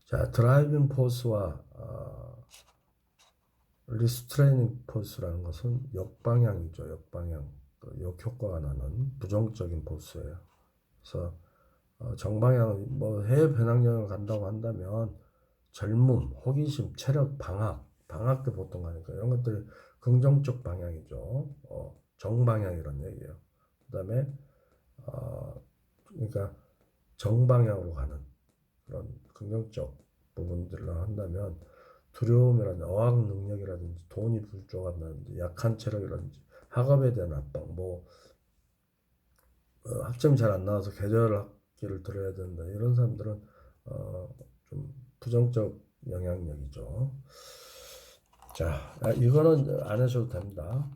자, 드라이빙 포스와 리스트레이닝 포스라는 것은 역방향이죠. 역방향. 그 역효과가 나는 부정적인 포스예요. 그래서 정방향, 뭐 해외 배낭여행을 간다고 한다면 젊음, 호기심, 체력, 방학 때 보통 가니까 이런 것들이 긍정적 방향이죠. 정방향 이런 얘기예요. 그다음에 그러니까 정방향으로 가는 그런 긍정적 부분들로 한다면 두려움이라든지 어학 능력이라든지 돈이 부족하다든지 약한 체력이라든지 학업에 대한 압박, 뭐 학점이 잘 안 나와서 계절 학기를 들어야 된다 이런 사람들은 좀 부정적 영향력이죠. 자, 이거는 안 하셔도 됩니다.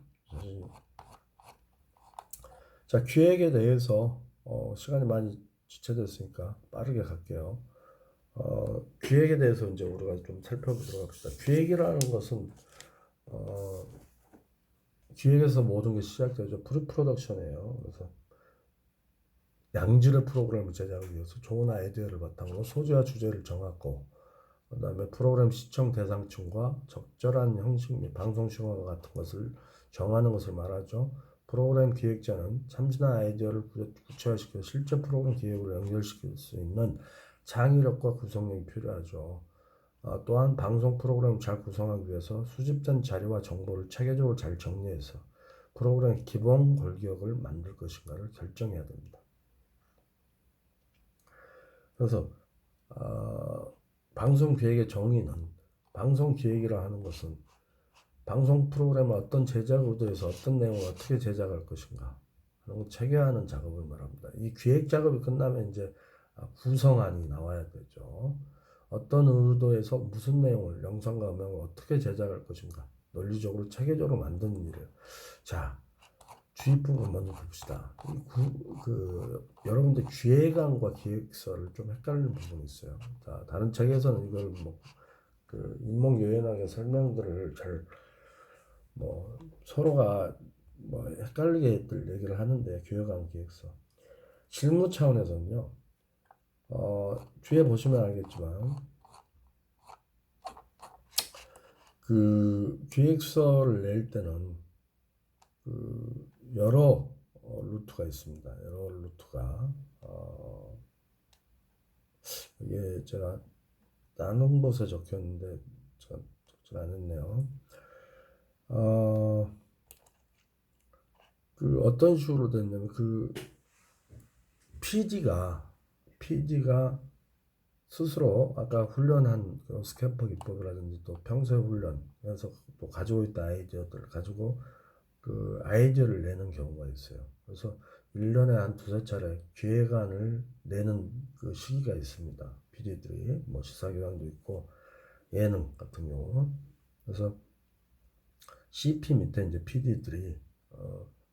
자, 기획에 대해서 시간이 많이 지체됐으니까 빠르게 갈게요. 기획에 대해서 이제 우리가 좀 살펴보도록 합시다. 기획이라는 것은 어, 기획에서 모든 게 시작되죠. 프리프로덕션이에요. 그래서 양질의 프로그램을 제작하기 위해서 좋은 아이디어를 바탕으로 소재와 주제를 정하고 그다음에 프로그램 시청 대상층과 적절한 형식 및 방송 시간과 같은 것을 정하는 것을 말하죠. 프로그램 기획자는 참신한 아이디어를 구체화시켜 실제 프로그램 기획으로 연결시킬 수 있는 창의력과 구성력이 필요하죠. 또한 방송 프로그램을 잘 구성하기 위해서 수집된 자료와 정보를 체계적으로 잘 정리해서 프로그램 기본 골격을 만들 것인가를 결정해야 됩니다. 그래서 방송 기획의 정의는 방송 기획이라 하는 것은 방송 프로그램을 어떤 제작 의도에서 어떤 내용을 어떻게 제작할 것인가 하는 걸 체계화하는 작업을 말합니다. 이 기획 작업이 끝나면 이제 구성안이 나와야 되죠. 어떤 의도에서 무슨 내용을 영상과 음악을 어떻게 제작할 것인가 논리적으로 체계적으로 만드는 일이에요. 자, 주의 부분 먼저 봅시다. 여러분들 기획안과 기획서를 좀 헷갈리는 부분이 있어요. 자, 다른 책에서는 이걸 일목요연하게 설명들을 잘 서로가 헷갈리게들 얘기를 하는데 기획안, 기획서 실무 차원에서는요. 뒤에 보시면 알겠지만 그 기획서를 낼 때는 여러 루트가 있습니다. 여러 루트가 이게 제가 나눈 곳에 적혔는데 제가 적지 않았네요. 어떤 식으로 됐냐면 PD가 스스로 아까 훈련한 스캐퍼 기법이라든지 또 평소에 훈련해서 또 가지고 있던 아이디어들을 가지고 그 아이디어를 내는 경우가 있어요. 그래서 1년에 한 두세 차례 기획안을 내는 그 시기가 있습니다. PD들이 뭐 시사기관도 있고 예능 같은 경우. 그래서 CP 밑에 이제 PD들이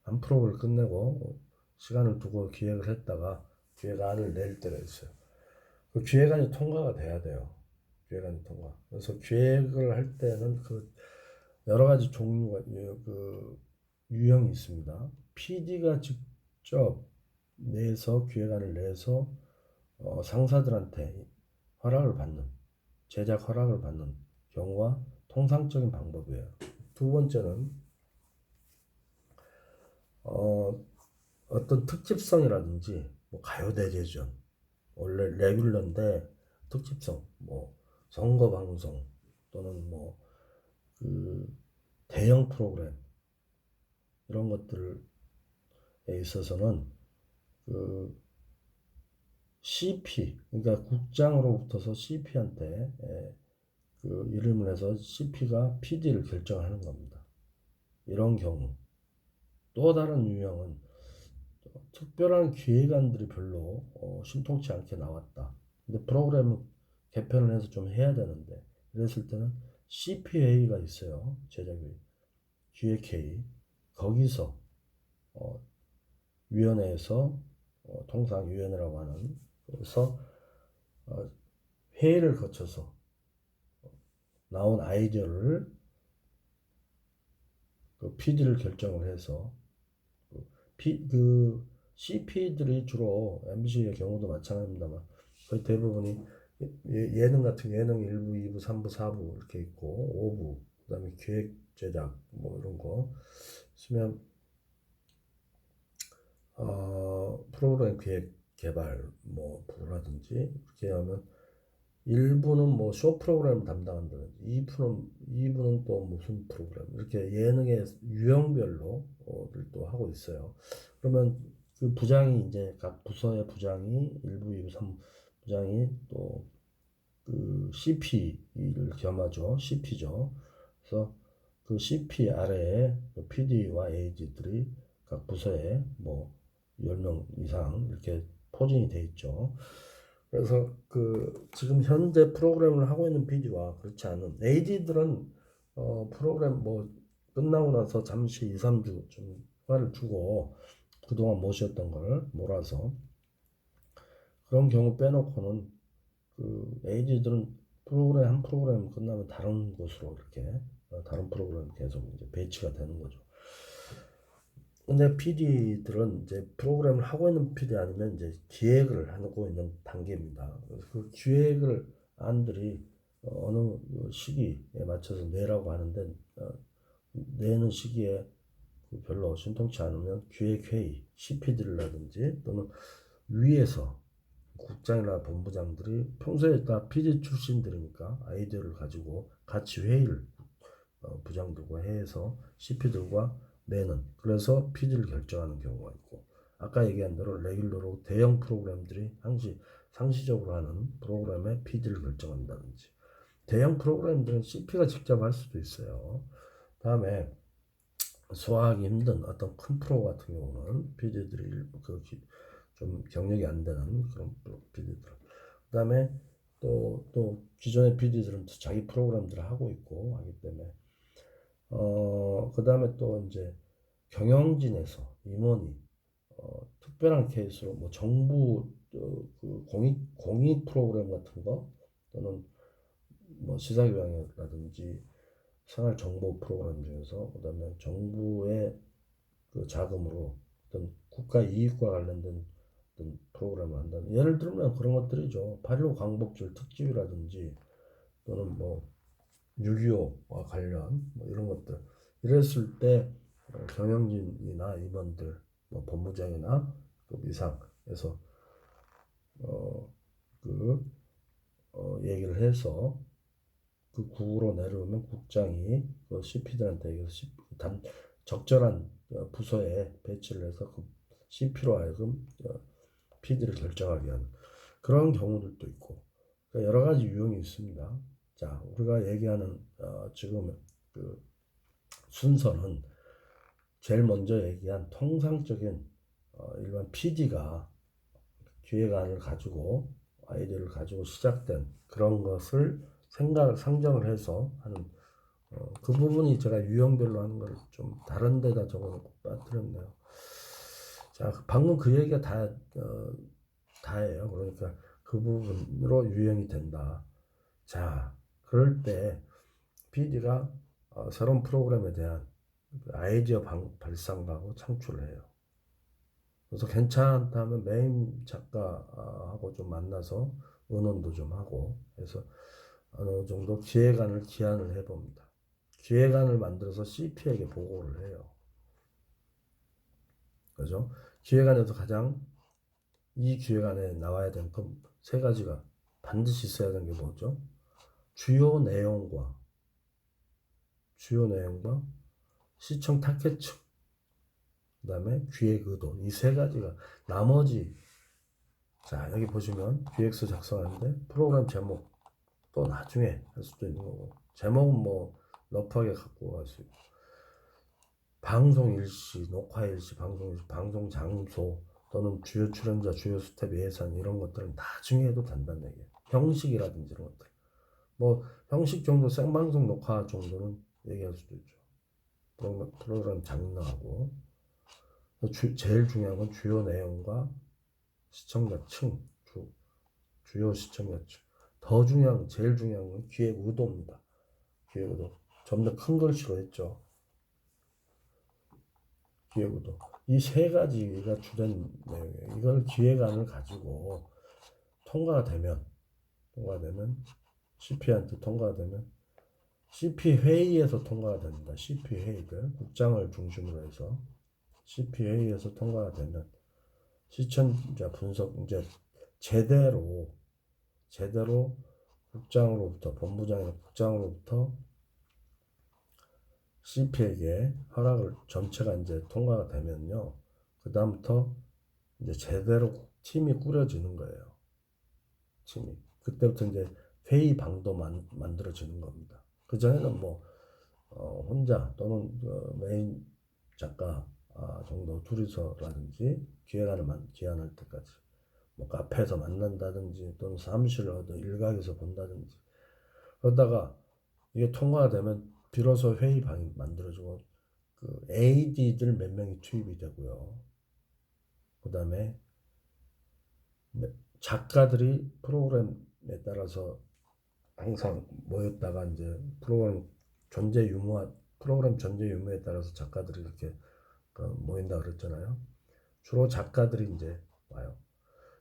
한 프로를 끝내고 시간을 두고 기획을 했다가 기획안을 낼 때가 있어요. 그 기획안이 통과가 돼야 돼요. 기획안이 통과. 그래서 기획을 할 때는 그 여러 가지 종류가 유형이 있습니다. PD가 직접 내서 기획안을 내서 상사들한테 허락을 받는 제작 허락을 받는 경우가 통상적인 방법이에요. 두 번째는 어떤 특집성이라든지 뭐 가요대제전 원래 레귤러인데 특집성 뭐 선거 방송 또는 그 대형 프로그램 이런 것들에 있어서는 그 CP 그러니까 국장으로부터서 CP한테 그 이름을 해서 CP가 PD를 결정하는 겁니다. 이런 경우 또 다른 유형은 특별한 기획안들이 별로 신통치 않게 나왔다. 근데 프로그램을 개편을 해서 좀 해야 되는데 그랬을 때는 CPA가 있어요. 제작위 기획회의 거기서 위원회에서 통상 위원회라고 하는 그래서 회의를 거쳐서 나온 아이디어를 그 PD를 결정을 해서 그 CP들이 주로 MBC의 경우도 마찬가지입니다만 거의 대부분이 예능 같은 예능 1부, 2부, 3부, 4부 이렇게 있고 5부 그다음에 기획 제작 뭐 이런 거 있으면 프로그램 기획 개발 뭐 부라든지 이렇게 하면 1부는 뭐 쇼 프로그램 담당한다든지 2부는 또 무슨 프로그램 이렇게 예능의 유형별로 또 하고 있어요. 그러면 그 부장이 이제 각 부서의 부장이 1부, 2부, 3부 부장이 또 그 CP를 겸하죠. CP죠. 그래서 그 CP 아래에 PD와 AG들이 각 부서에 뭐 10명 이상 이렇게 포진이 돼 있죠. 그래서 그 지금 현재 프로그램을 하고 있는 PD와 그렇지 않은 AD들은 프로그램 뭐 끝나고 나서 잠시 2, 3주 좀 휴가를 주고 그동안 못 쉬었던 걸 몰아서 그런 경우 빼놓고는 그 AG들은 프로그램 한 프로그램 끝나면 다른 곳으로 이렇게 다른 프로그램 계속 이제 배치가 되는 거죠. 근데 PD들은 이제 프로그램을 하고 있는 PD 아니면 이제 기획을 하고 있는 단계입니다. 그래서 그 기획을 안들이 어느 시기에 맞춰서 내라고 하는데 내는 시기에 별로 신통치 않으면 기획회의, CP들이라든지 또는 위에서 국장이나 본부장들이 평소에 다 PD 출신들이니까 아이디어를 가지고 같이 회의를 부장들과 해서 CP들과 내는 그래서 PD를 결정하는 경우가 있고 아까 얘기한 대로 레귤러로 대형 프로그램들이 상시적으로 하는 프로그램의 PD를 결정한다든지 대형 프로그램들은 CP가 직접 할 수도 있어요. 다음에 소화하기 힘든 어떤 큰 프로 같은 경우는 PD들이 좀 경력이 안 되는 그런 PD들. 그다음에 또 기존의 PD들은 자기 프로그램들을 하고 있고 하기 때문에 그다음에 또 이제 경영진에서 임원이 특별한 케이스로 뭐 정부 그 공익 프로그램 같은 거 또는 뭐 시사교양이라든지 생활정보 프로그램 중에서 그다음에 정부의 그 자금으로 어떤 국가 이익과 관련된 어떤 프로그램을 한다는 예를 들면 그런 것들이죠. 8.15 광복절 특집이라든지 또는 뭐 6.25와 관련 뭐 이런 것들 이랬을 때 경영진이나 임원들 뭐 본부장이나 그 이상에서 어, 그 얘기를 해서 그 국으로 내려오면 국장이 그 CP들한테 얘기해서 적절한 부서에 배치를 해서 그 CP로 하여금 PD를 결정하게 하는 그런 경우들도 있고 그러니까 여러 가지 유형이 있습니다. 자, 우리가 얘기하는 지금 그 순서는 제일 먼저 얘기한 통상적인 일반 PD가 기획안을 가지고 아이디어를 가지고 시작된 그런 것을 상정을 해서 하는 그 부분이 제가 유형별로 하는 걸 좀 다른 데다 적어놓고 빠뜨렸네요. 자, 방금 그 얘기가 다예요. 그러니까 그 부분으로 유형이 된다. 자, 그럴 때 PD가 새로운 프로그램에 대한 아이디어 발상하고 창출을 해요. 그래서 괜찮다면 메인 작가하고 좀 만나서 의논도 좀 하고 해서 어느 정도 기획안을 해봅니다. 기획안을 만들어서 CP에게 보고를 해요. 그죠? 기획안에서 가장 이 기획안에 나와야 되는 세 가지가 반드시 있어야 되는 게 뭐죠? 주요 내용과 시청 타겟층, 그다음에 기획 의도 이 세 가지가 나머지 자 여기 보시면 기획서 작성하는데 프로그램 제목 또 나중에 할 수도 있는 거고 제목은 뭐 러프하게 갖고 갈 수 있고 방송 일시, 녹화 일시, 방송 장소 또는 주요 출연자, 주요 스텝 예산 이런 것들은 나중에 해도 된다는 얘기예요. 형식이라든지 이런 것들. 뭐 형식 정도 생방송 녹화 정도는 얘기할 수도 있죠. 프로그램 장르하고 제일 중요한 건 주요 내용과 시청자층, 주요 시청자층. 제일 중요한 건 기획 의도입니다. 기획 의도. 좀 더 큰 글씨로 했죠. 기획 의도. 이 세 가지가 주된 내용이에요. 이걸 기획안을 가지고 통과가 되면 통과되면 CP한테 통과되면 CP 회의에서 통과가 됩니다. CP 회의들 국장을 중심으로 해서 CP 회의에서 통과가 되면 시청자 분석 이제 제대로 국장으로부터 본부장이나 국장으로부터 CP에게 허락을 전체가 이제 통과가 되면요. 그 다음부터 이제 제대로 팀이 꾸려지는 거예요. 팀이 그때부터 이제 회의 방도 만들어지는 겁니다. 그 전에는 뭐 혼자 또는 메인 작가 정도 둘이서라든지 기획안할 때까지 뭐 카페에서 만난다든지 또는 사무실을 일각에서 본다든지 그러다가 이게 통과가 되면 비로소 회의방이 만들어지고 그 AD들 몇 명이 투입이 되고요. 그 다음에 작가들이 프로그램에 따라서 항상 모였다가 이제 프로그램 전제 유무에 따라서 작가들이 이렇게 모인다 그랬잖아요. 주로 작가들이 이제 와요.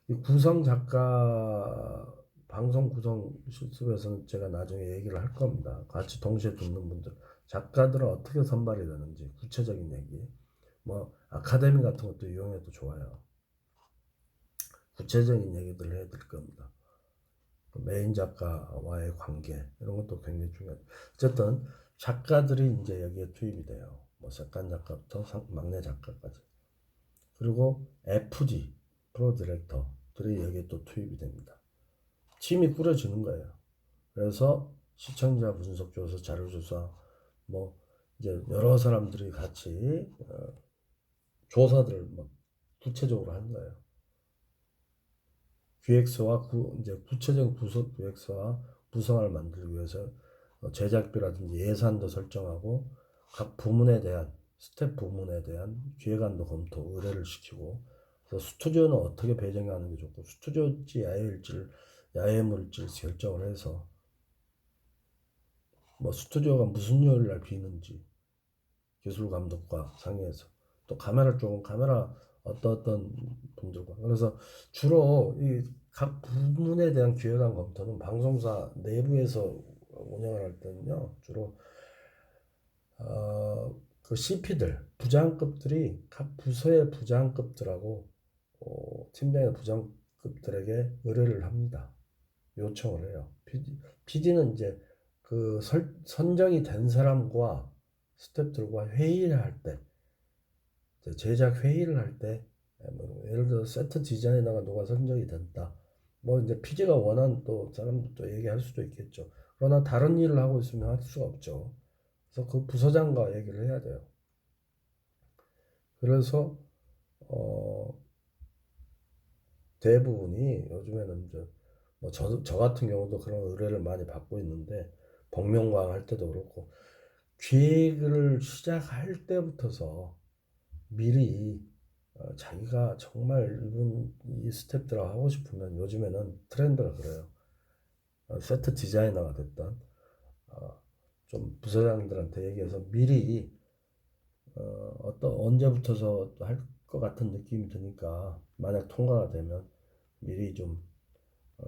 이 구성 작가 방송 구성 실습에서는 제가 나중에 얘기를 할 겁니다. 같이 동시에 듣는 분들 작가들은 어떻게 선발이 되는지 구체적인 얘기 뭐 아카데미 같은 것도 이용해도 좋아요. 구체적인 얘기들을 해드릴 겁니다. 메인 작가와의 관계 이런 것도 굉장히 중요해요. 어쨌든 작가들이 이제 여기에 투입이 돼요. 뭐 색간 작가부터 막내 작가까지. 그리고 FD 프로 디렉터들이 여기에 또 투입이 됩니다. 팀이 꾸려지는 거예요. 그래서 시청자 분석 조사, 자료 조사, 뭐 이제 여러 사람들이 같이 조사들을 막 구체적으로 하는 거예요. 기획서와 이제 구체적인 기획서와 구성을 만들기 위해서 제작비라든지 예산도 설정하고 각 부문에 대한 스텝 부문에 대한 기획안도 검토 의뢰를 시키고 그래서 스튜디오는 어떻게 배정하는 게 좋고 스튜디오일지 야외물질 결정을 해서 뭐 스튜디오가 무슨 요일 날 비는지 기술 감독과 상의해서 또 카메라 쪽은 카메라 어떤 분들과 그래서 주로 이 각 부문에 대한 기획안 검토는 방송사 내부에서 운영을 할 때는요 주로 그 CP들 부장급들이 각 부서의 부장급들하고 팀장의 부장급들에게 의뢰를 합니다. 요청을 해요. PD는 이제 그 선정이 된 사람과 스태프들과 회의를 할 때, 제작 회의를 할 때, 뭐 예를 들어 세트 디자이너가 누가 선정이 됐다. 뭐 이제 PD가 원하는 또 사람도 얘기할 수도 있겠죠. 그러나 다른 일을 하고 있으면 할 수가 없죠. 그래서 그 부서장과 얘기를 해야 돼요. 그래서 대부분이 요즘에는 이제 저 같은 경우도 그런 의뢰를 많이 받고 있는데 복면가왕 할 때도 그렇고 기획을 시작할 때부터서 미리 자기가 정말 이 스태프들하고 하고 싶으면 요즘에는 트렌드가 그래요. 세트 디자이너가 됐던 좀 부서장들한테 얘기해서 미리 언제부터서 할 것 같은 느낌이 드니까 만약 통과가 되면 미리 좀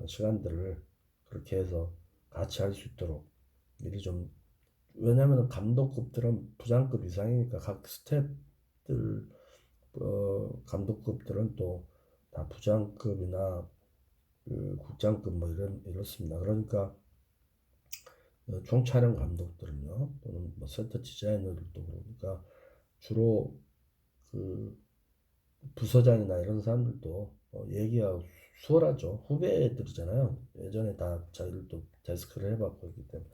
시간들을 그렇게 해서 같이 할 수 있도록 미리 좀 왜냐하면 감독급들은 부장급 이상이니까 각 스태프들 감독급들은 또 다 부장급이나 그 국장급 뭐 이렇습니다. 그러니까 총촬영 감독들은요 또는 뭐 세트 디자이너들도 그러니까 주로 그 부서장이나 이런 사람들도 얘기가 수월하죠. 후배들이잖아요. 예전에 다 자기들도 데스크를 해봤고 있기 때문에.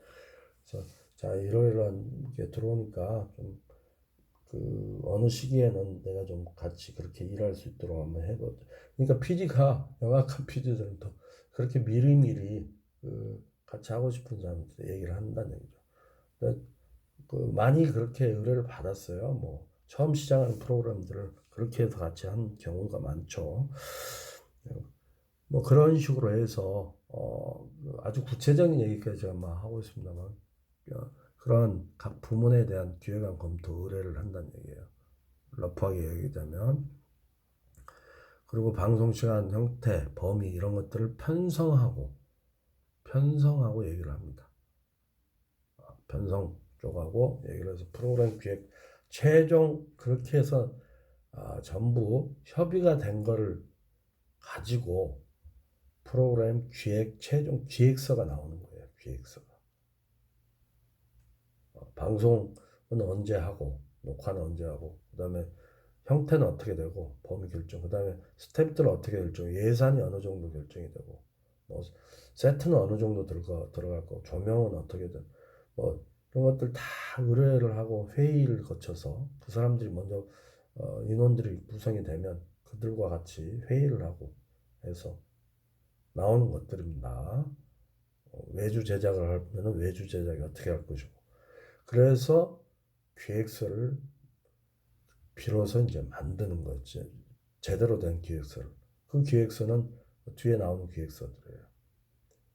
그래서 자 이러이러한 게 들어오니까 좀 그 어느 시기에는 내가 좀 같이 그렇게 일할 수 있도록 한번 해보자. 그러니까 PD가 명확한 PD들은 또 그렇게 미리미리 그 같이 하고 싶은 사람한테 얘기를 한다는 얘기죠. 근데 그 많이 그렇게 의뢰를 받았어요. 뭐 처음 시작하는 프로그램들을 그렇게 해서 같이 한 경우가 많죠. 뭐 그런 식으로 해서 아주 구체적인 얘기까지 제가 막 하고 있습니다만 그런 각 부문에 대한 기획안 검토 의뢰를 한다는 얘기예요. 러프하게 얘기하자면 그리고 방송 시간 형태, 범위 이런 것들을 편성하고 편성하고 얘기를 합니다. 편성 쪽하고 얘기를 해서 프로그램 기획 최종 그렇게 해서 전부 협의가 된 거를 가지고 프로그램 기획 최종 기획서가 나오는 거예요. 기획서가. 방송은 언제 하고 녹화는 언제 하고 그다음에 형태는 어떻게 되고 범위 결정 그다음에 스텝들은 어떻게 결정 예산이 어느 정도 결정이 되고 뭐 세트는 어느 정도 들어갈 거고 조명은 어떻게든 뭐 이런 것들 다 의뢰를 하고 회의를 거쳐서 그 사람들이 먼저 인원들이 구성이 되면 그들과 같이 회의를 하고 해서 나오는 것들입니다. 외주 제작을 하면 외주 제작이 어떻게 할 것이고 그래서 기획서를 비로소 이제 만드는 거지 제대로 된 기획서를 그 기획서는 뒤에 나오는 기획서들이에요.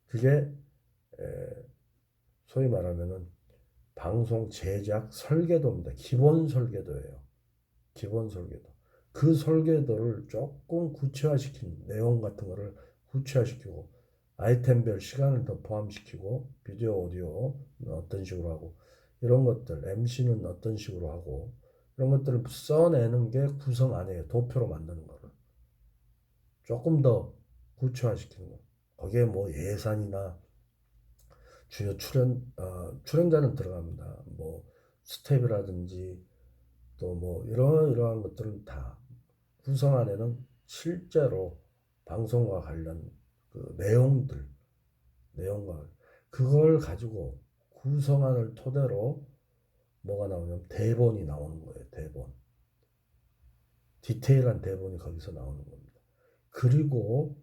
그게 소위 말하면은 방송 제작 설계도입니다. 기본 설계도예요. 기본 설계도. 그 설계도를 조금 구체화시킨 내용 같은 거를 구체화시키고 아이템별 시간을 더 포함시키고 비디오 오디오는 어떤 식으로 하고 이런 것들 MC는 어떤 식으로 하고 이런 것들을 써내는 게 구성 안에요. 도표로 만드는 거를 조금 더 구체화시키는 거. 거기에 뭐 예산이나 주요 출연자는 들어갑니다. 뭐 스텝이라든지 또 뭐 이러한 것들은 다 구성 안에는 실제로 방송과 관련 그 내용과 그걸 가지고 구성안을 토대로 뭐가 나오냐면 대본이 나오는 거예요. 대본. 디테일한 대본이 거기서 나오는 겁니다. 그리고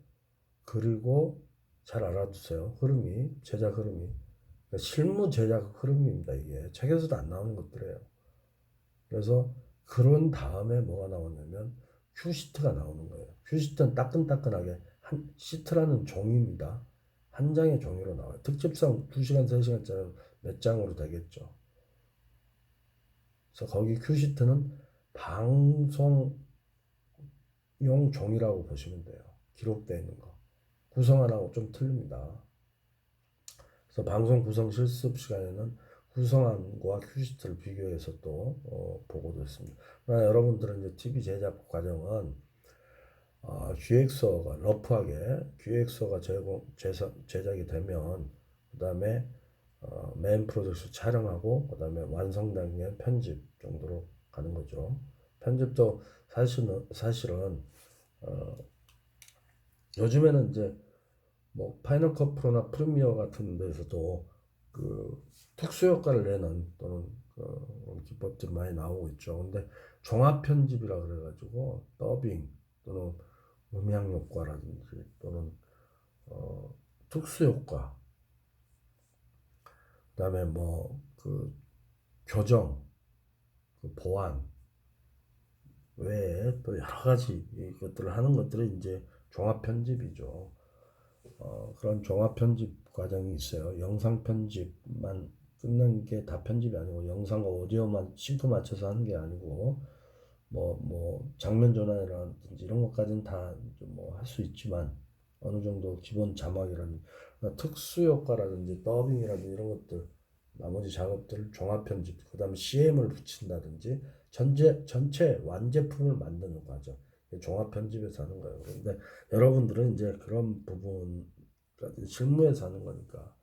잘 알아두세요. 제작 흐름이. 그러니까 실무 제작 흐름입니다. 이게 책에서도 안 나오는 것들이에요. 그래서 그런 다음에 뭐가 나오냐면 큐시트가 나오는 거예요. 큐시트는 따끈따끈하게 한 시트라는 종이입니다. 한 장의 종이로 나와요. 특집상 2시간, 3시간짜리 몇 장으로 되겠죠. 그래서 거기 큐시트는 방송용 종이라고 보시면 돼요. 기록되어 있는 거. 구성안하고 좀 틀립니다. 그래서 방송 구성 실습 시간에는 구성안과 큐시트를 비교해서 또 보고도 했습니다. 여러분들은 이제 TV 제작 과정은 기획서가 러프하게 기획서가 제작이 되면 그 다음에 메인 프로젝트 촬영하고 그 다음에 완성 단계 편집 정도로 가는 거죠. 편집도 사실은 요즘에는 이제 뭐 파이널 컷 프로나 프리미어 같은 데서도 그 특수 효과를 내는 또는 기법들이 많이 나오고 있죠. 근데 종합 편집이라 그래가지고 더빙 또는 음향 효과라든지 또는 특수 효과, 그다음에 뭐 그 교정, 그 보완 외에 또 여러 가지 것들을 하는 것들이 이제 종합 편집이죠. 그런 종합 편집 과정이 있어요. 영상 편집만 끝난 게 다 편집이 아니고 영상과 오디오만 싱크 맞춰서 하는 게 아니고 뭐 장면 전환이라든지 이런 것까지는 다 뭐 할 수 있지만 어느 정도 기본 자막이라든지 특수 효과라든지 더빙이라든지 이런 것들 나머지 작업들 종합 편집 그다음에 CM을 붙인다든지 전체 완제품을 만드는 과정 종합 편집에서 하는 거예요. 그런데 여러분들은 이제 그런 부분 실무에서 하는 거니까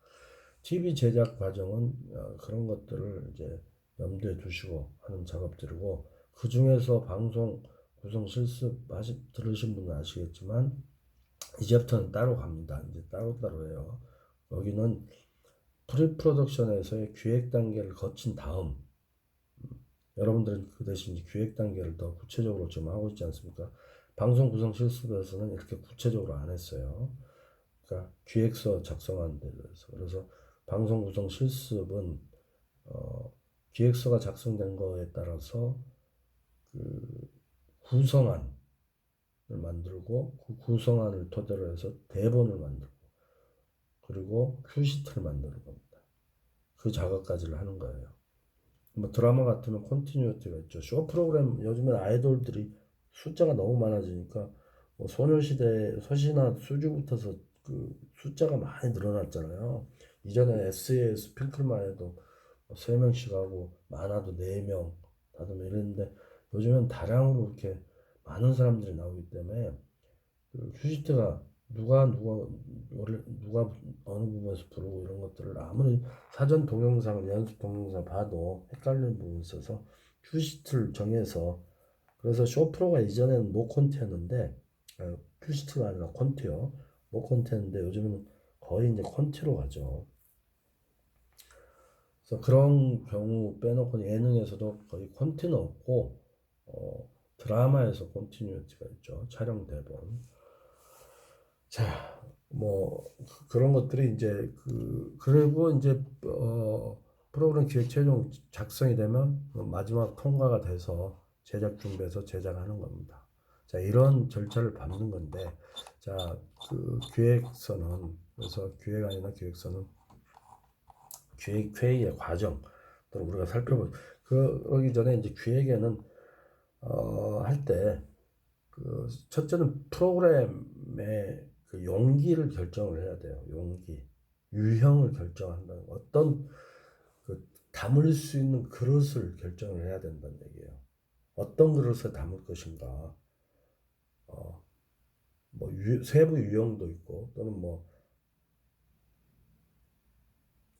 TV 제작 과정은 그런 것들을 이제 염두에 두시고 하는 작업들이고 그 중에서 방송 구성 실습 들으신 분은 아시겠지만 이제부터는 따로 갑니다. 이제 따로 해요. 여기는 프리 프로덕션에서의 기획 단계를 거친 다음 여러분들은 그 대신 기획 단계를 더 구체적으로 지금 하고 있지 않습니까? 방송 구성 실습에서는 이렇게 구체적으로 안 했어요. 그러니까 기획서 작성하는 데 대해서 그래서 방송 구성 실습은 기획서가 작성된 거에 따라서 그 구성안을 만들고 그 구성안을 토대로 해서 대본을 만들고 그리고 큐시트를 만드는 겁니다. 그 작업까지를 하는 거예요. 뭐 드라마 같으면 컨티뉴티가 있죠. 쇼 프로그램 요즘엔 아이돌들이 숫자가 너무 많아지니까 뭐 소녀시대 서시나 수지부터서 그 숫자가 많이 늘어났잖아요. 이전에 SAS 핑클만 해도 3명씩 하고 많아도 4명 다듬어 이랬는데 요즘은 다량으로 이렇게 많은 사람들이 나오기 때문에 그 큐시트가 누가 어느 부분에서 부르고 이런 것들을 아무리 사전 동영상을 연습 동영상 봐도 헷갈리는 부분이 있어서 큐시트를 정해서 그래서 쇼프로가 이전에는 노콘티였는데 큐시트가 아니라 콘티요. 노콘티였는데 요즘은 거의 이제 콘티로 가죠. 그래서 그런 경우 빼놓고 예능에서도 거의 콘티는 없고 드라마에서 콘티뉴티가 있죠. 촬영 대본. 자, 뭐 그런 것들이 이제 그리고 이제 프로그램 기획 최종 작성이 되면 마지막 통과가 돼서 제작 준비해서 제작하는 겁니다. 자, 이런 절차를 밟는 건데, 자, 그 기획서는 그래서 기획안이나 기획서는 기획 회의의 과정 또 우리가 그러기 전에 이제 기획에는 할 때 그 첫째는 프로그램의 그 용기를 결정을 해야 돼요. 용기, 유형을 결정한다는 어떤 그 담을 수 있는 그릇을 결정을 해야 된다는 얘기예요. 어떤 그릇에 담을 것인가. 뭐 세부 유형도 있고 또는 뭐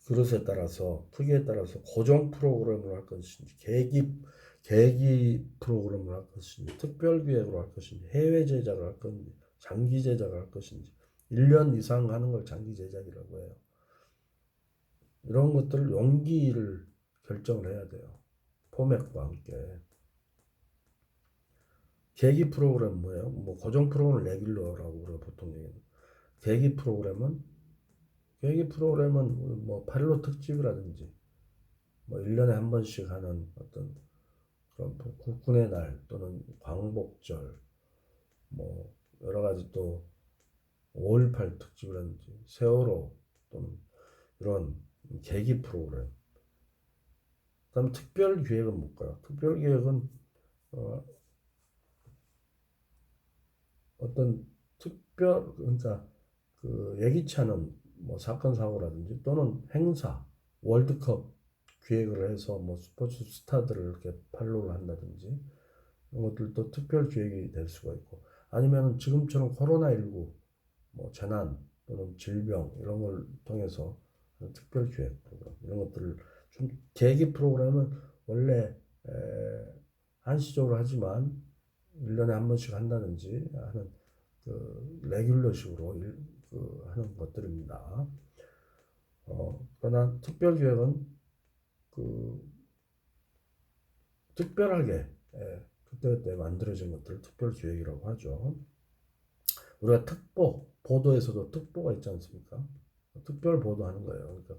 그릇에 따라서 크기에 따라서 고정 프로그램을 할 것인지 계기 프로그램을 할 것인지 특별 기획으로 할 것인지 해외 제작을 할 것인지 장기 제작을 할 것인지 1년 이상 하는 걸 장기 제작이라고 해요. 이런 것들을 용기를 결정을 해야 돼요. 포맷과 함께. 계기 프로그램 뭐예요? 뭐 고정 프로그램을 레귤러라고 우리가 보통 얘기해요. 계기 프로그램은 계기 프로그램은 뭐 파일럿 특집이라든지 뭐 1년에 한 번씩 하는 어떤 그런 국군의 날 또는 광복절 뭐 여러 가지 또 5.18 특집이라든지 세월호 또는 이런 계기 프로그램. 그다음 특별 기획은 뭘까요? 특별 기획은 어, 어떤 그러니까 그 예기치 않은 뭐 사건 사고라든지 또는 행사 월드컵 기획을 해서 뭐 스포츠 스타들을 이렇게 팔로우를 한다든지 이런 것들도 특별 기획이 될 수가 있고 아니면 지금처럼 코로나19 뭐 재난 또는 질병 이런 걸 통해서 특별 기획 프로그램 이런 것들을 좀 계기 프로그램은 원래 한시적으로 하지만 1년에 한 번씩 한다든지 하는 그 레귤러식으로 하는 것들입니다. 그러나 특별 기획은 그 특별하게 그때그때 만들어진 것들을 특별 기획이라고 하죠. 우리가 보도에서도 특보가 있지 않습니까? 특별 보도하는 거예요. 그러니까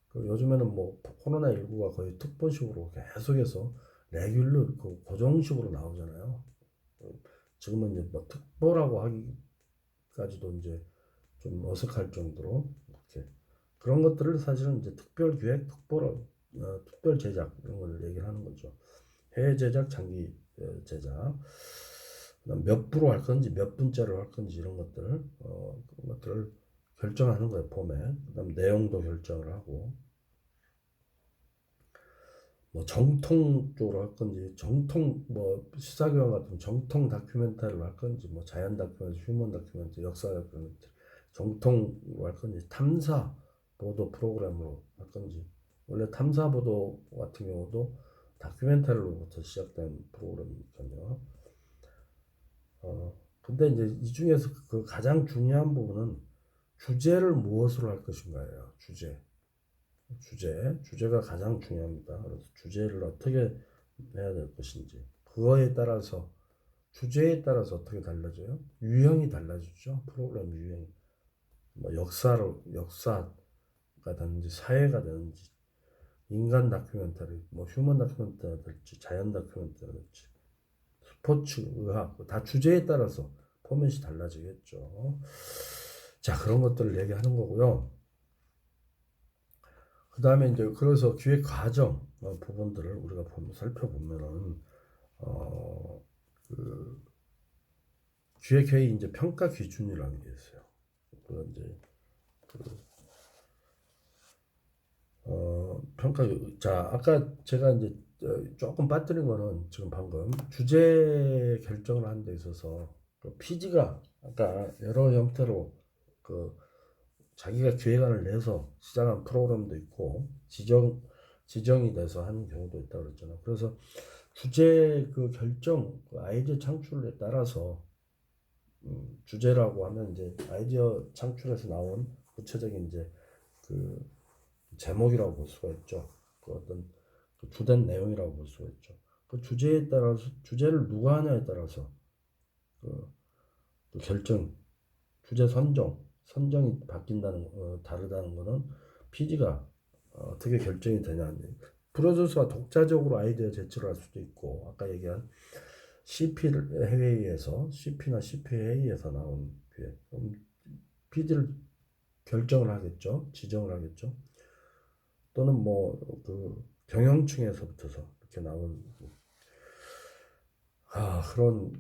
그 요즘에는 뭐 코로나19가 거의 특보식으로 계속해서 레귤러 그 고정식으로 나오잖아요. 지금은 이제 뭐 특보라고 하기까지도 이제 좀 어색할 정도로 이렇게 그런 것들을 사실은 이제 특별 기획, 특별 제작 이런 걸 얘기를 하는 거죠. 해외 제작, 장기 제작. 몇 프로 할 건지 몇 분짜리로 할 건지 이런 것들 그런 것들을 결정하는 거예요. 포맷. 그다음 내용도 결정을 하고 뭐 정통 쪽으로 할 건지 정통 뭐 시사교양 같은 정통 다큐멘터리를 할 건지 뭐 자연 다큐멘터리, 휴먼 다큐멘터리, 역사 다큐멘터리 정통으로 할 건지 탐사 보도 프로그램으로 할 건지 원래 탐사 보도 같은 경우도 다큐멘터리로부터 시작된 프로그램이니까요. 근데 이제 이 중에서 그 가장 중요한 부분은 주제를 무엇으로 할 것인가예요. 주제가 가장 중요합니다. 그래서 주제를 어떻게 해야 될 것인지 그거에 따라서 주제에 따라서 어떻게 달라져요? 유형이 달라지죠. 프로그램 유형. 뭐 역사가 되는지 사회가 되는지 인간 다큐멘터리, 뭐 휴먼 다큐멘터리가 될지 자연 다큐멘터리가 될지 스포츠, 의학 다 주제에 따라서 포맷이 달라지겠죠. 자 그런 것들을 얘기하는 거고요. 그 다음에 이제 그래서 기획 과정 부분들을 우리가 살펴보면은 어, 그 기획회의 이제 평가 기준이라는 게 있어요. 그 이제 평가. 자, 아까 제가 이제 조금 빠뜨린 거는 지금 방금 주제 결정을 하는 데 있어서 그 PG가 아까 여러 형태로 그 자기가 기획안을 내서 시작한 프로그램도 있고 지정이 돼서 하는 경우도 있다고 그랬잖아요. 그래서 주제 그 결정, 그 아이디어 창출에 따라서 주제라고 하면 이제 아이디어 창출에서 나온 구체적인 이제 그 제목이라고 볼 수가 있죠. 그 어떤 그 주된 내용이라고 볼 수가 있죠. 그 주제에 따라서 주제를 누가 하냐에 따라서 그, 그 결정, 주제 선정이 바뀐다는 다르다는 거는 PD가 어떻게 결정이 되냐. 프로듀서가 독자적으로 아이디어 제출을 할 수도 있고 아까 얘기한 CP나 CP 회의에서 나온 PD를 결정을 하겠죠. 지정을 하겠죠. 또는 뭐 그 경영층에서부터서 이렇게 나온 그런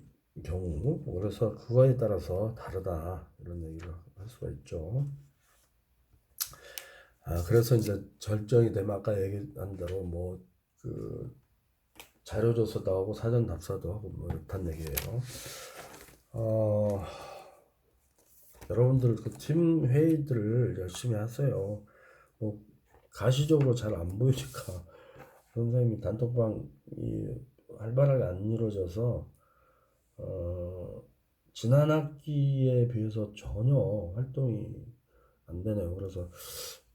경우. 그래서 그거에 따라서 다르다 이런 얘기를 할 수가 있죠. 그래서 이제 결정이 되면 아까 얘기한 대로 뭐 그 자료 조사도 하고 사전 답사도 하고 뭐 이렇단 얘기예요. 여러분들 그 팀 회의들을 열심히 하세요. 뭐 가시적으로 잘 안 보이니까 선생님이 단톡방이 활발하게 안 이루어져서 지난 학기에 비해서 전혀 활동이 안 되네요. 그래서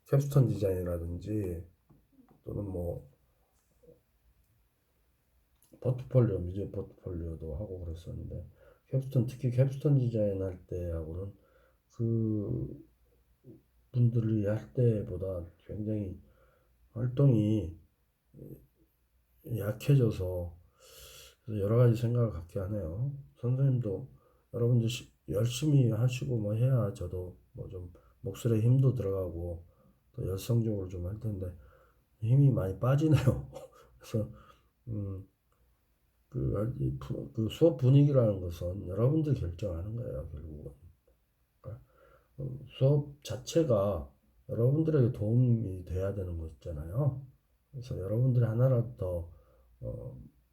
캡스톤 디자인이라든지 또는 뭐 뮤직 포트폴리오도 하고 그랬었는데 특히 캡스톤 디자인 할 때하고는 그 분들이 할 때보다 굉장히 활동이 약해져서 여러 가지 생각을 갖게 하네요. 선생님도 여러분들 열심히 하시고 뭐 해야 저도 뭐 좀 목소리에 힘도 들어가고 또 열성적으로 좀 할 텐데 힘이 많이 빠지네요. 그래서 그 수업 분위기라는 것은 여러분들 결정하는 거예요, 결국은. 그러니까 수업 자체가 여러분들에게 도움이 돼야 되는 거잖아요. 그래서 여러분들이 하나라도 더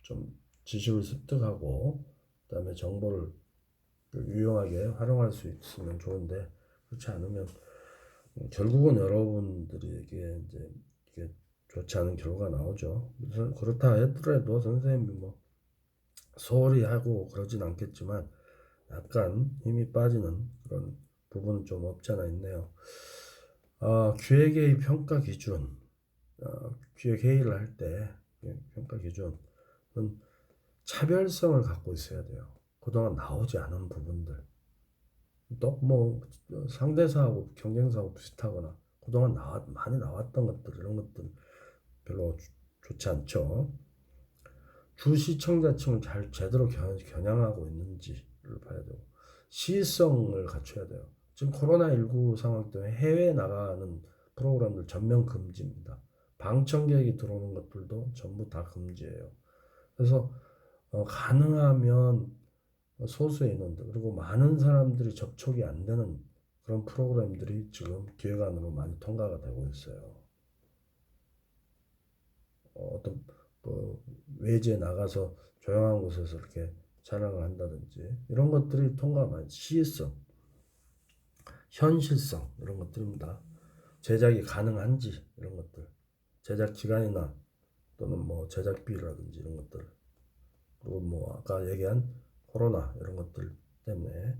좀 지식을 습득하고 그다음에 정보를 유용하게 활용할 수 있으면 좋은데 그렇지 않으면 결국은 여러분들에게 이제 이게 좋지 않은 결과가 나오죠. 그래서 그렇다 하더라도 선생님이 뭐 소홀히 하고 그러진 않겠지만 약간 힘이 빠지는 그런 부분은 좀 없지 않아 있네요. 기획의 평가 기준, 기획 회의를 할 때 평가 기준은 차별성을 갖고 있어야 돼요. 그동안 나오지 않은 부분들, 또 뭐 상대사하고 경쟁사하고 비슷하거나 그동안 많이 나왔던 것들 이런 것들 별로 좋지 않죠. 주 시청자층을 제대로 겨냥하고 있는지를 봐야 되고 시의성을 갖춰야 돼요. 지금 코로나19 상황 때문에 해외에 나가는 프로그램들 전면 금지입니다. 방청객이 들어오는 것들도 전부 다 금지예요. 그래서 가능하면 소수의 인원들 그리고 많은 사람들이 접촉이 안 되는 그런 프로그램들이 지금 기획안으로 많이 통과가 되고 있어요. 어떤 외지에 나가서 조용한 곳에서 이렇게 촬영을 한다든지 이런 것들이 통과만 시의성, 현실성 이런 것들입니다. 제작이 가능한지 이런 것들, 제작 기간이나 또는 뭐 제작비라든지 이런 것들 그리고 뭐 아까 얘기한 코로나 이런 것들 때문에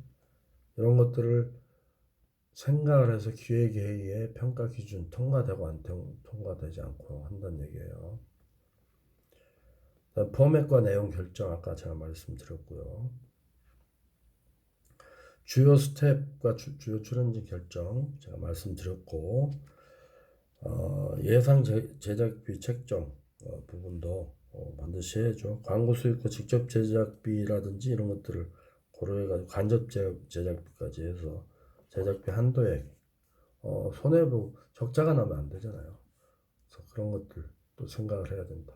이런 것들을 생각을 해서 기획회의의 평가 기준 통과되고 안 통과되지 않고 한다는 얘기예요. 포맷과 내용 결정 아까 제가 말씀드렸고요. 주요 스텝과 주요 출연진 결정 제가 말씀드렸고 예상 제작비 책정 부분도 반드시 해야죠. 광고 수익과 직접 제작비라든지 이런 것들을 고려해가지고 간접 제작비까지 해서 제작비 한도액 손해보 적자가 나면 안 되잖아요. 그래서 그런 것들도 생각을 해야 된다.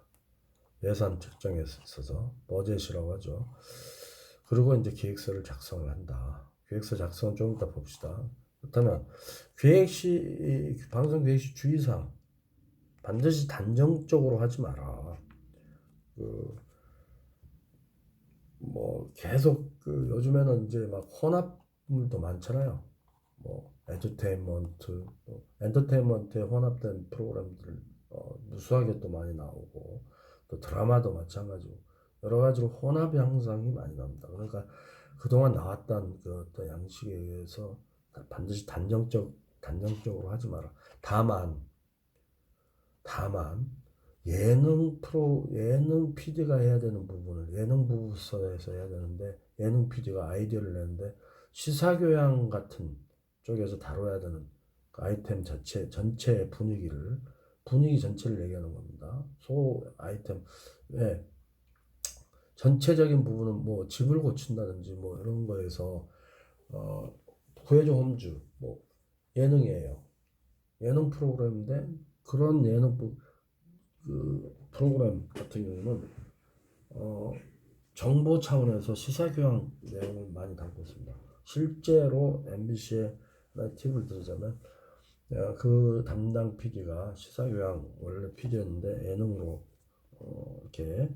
예산 책정에 있어서 버젯이라고 하죠. 그리고 이제 기획서를 작성을 한다. 기획서 작성은 좀 이따 봅시다. 그렇다면 방송 기획 시 주의사항 반드시 단정적으로 하지 마라. 그 뭐 계속 그 요즘에는 이제 막 혼합물도 많잖아요. 뭐 엔터테인먼트에 혼합된 프로그램들 무수하게 또 많이 나오고 또 드라마도 마찬가지고 여러 가지로 혼합 양상이 많이 납니다. 그러니까 그동안 나왔던 그 어떤 양식에 의해서 반드시 단정적으로 하지 마라. 다만 예능 PD가 해야 되는 부분을 예능 부서에서 해야 되는데 예능 PD가 아이디어를 내는데 시사교양 같은 쪽에서 다뤄야 되는 그 아이템 전체의 분위기 전체를 얘기하는 겁니다. 소 아이템 왜 전체적인 부분은 뭐 집을 고친다든지 뭐 이런 거에서 구해줘 홈즈 뭐 예능이에요. 예능 프로그램인데 그런 그 프로그램 같은 경우는 어, 정보 차원에서 시사교양 내용을 많이 담고 있습니다. 실제로 MBC의 팁을 들자면 그 담당 PD가 시사교양 원래 PD였는데 예능으로 이렇게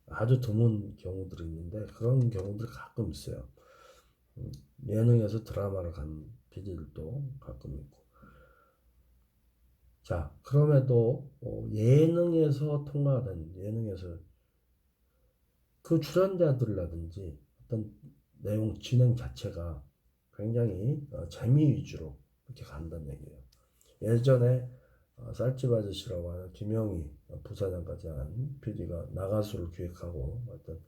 아주 드문 경우들이 있는데 그런 경우들이 가끔 있어요. 예능에서 드라마를 간 PD들도 가끔 있고. 자, 그럼에도 예능에서 그 출연자들이라든지 어떤 내용 진행 자체가 굉장히 재미 위주로 이렇게 간다는 얘기예요. 예전에 쌀집 아저씨라고 하는 김영희 부사장까지 한 PD가 나가수를 기획하고 어떤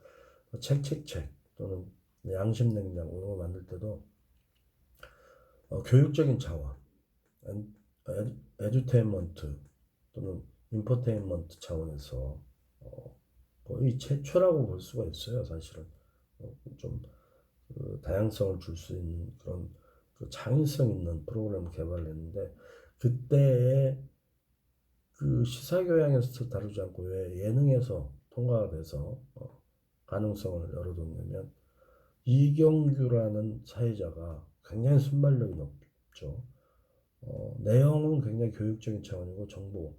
책책책 또는 양심냉장 이런 거 만들 때도 교육적인 차원, 에듀테인먼트 또는 인포테인먼트 차원에서 거의 최초라고 볼 수가 있어요. 사실은 좀그 다양성을 줄 수 있는 그런 그 창의성 있는 프로그램 개발을 했는데 그때의 그 시사교양에서 다루지 않고 왜 예능에서 통과가 돼서 가능성을 열어뒀냐면 이경규라는 사회자가 굉장히 순발력이 높죠. 내용은 굉장히 교육적인 차원이고 정보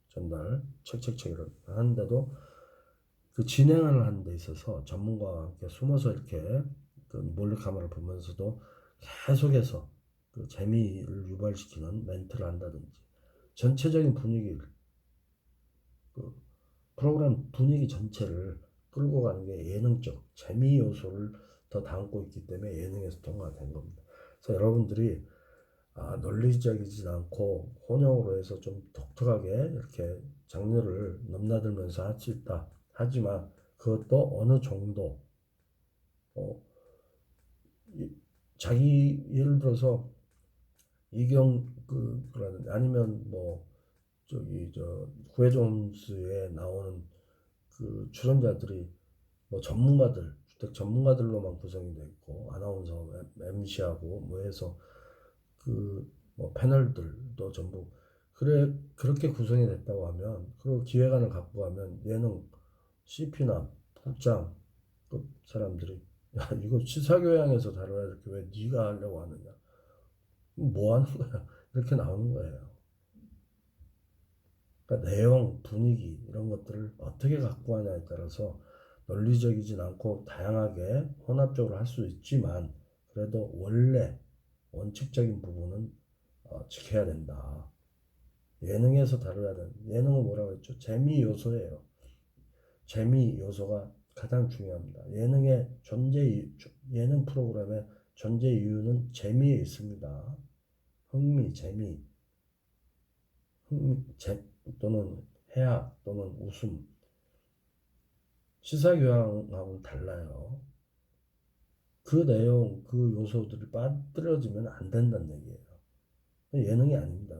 전달 책책책을 하는데도 그 진행을 하는 데 있어서 전문가와 함께 숨어서 이렇게 그 몰래카메라를 보면서도 계속해서 그 재미를 유발시키는 멘트를 한다든지 전체적인 분위기를 그 프로그램 분위기 전체를 끌고 가는 게 예능적 재미 요소를 더 담고 있기 때문에 예능에서 통과가 된 겁니다. 그래서 여러분들이 논리적이진 않고 혼용으로 해서 좀 독특하게 이렇게 장르를 넘나들면서 할 수 있다. 하지만 그것도 어느 정도 어, 자기 예를 들어서 그라는 아니면 뭐 저기 저 구해줘 홈스에 나오는 그 출연자들이 뭐 주택 전문가들로만 구성이 돼 있고 아나운서 MC하고 뭐 해서 그 뭐 패널들도 전부 그렇게 구성이 됐다고 하면 그리고 기획안을 갖고 가면 예능 CP나 국장급 사람들이 야 이거 시사교양에서 다뤄야 될 게 왜 네가 하려고 하느냐 뭐 하는 거야 이렇게 나오는 거예요. 그러니까 내용 분위기 이런 것들을 어떻게 갖고 하냐에 따라서 논리적이진 않고 다양하게 혼합적으로 할 수 있지만 그래도 원래 원칙적인 부분은 지켜야 된다. 예능에서 다뤄야 되는 예능은 뭐라고 했죠? 재미 요소예요. 재미 요소가 가장 중요합니다. 예능 프로그램의 존재 이유는 재미에 있습니다. 흥미, 재미, 흥미, 또는 해학 또는 웃음, 시사교양하고는 달라요. 그 내용, 그 요소들이 빠뜨려지면 안 된다는 얘기예요. 예능이 아닙니다.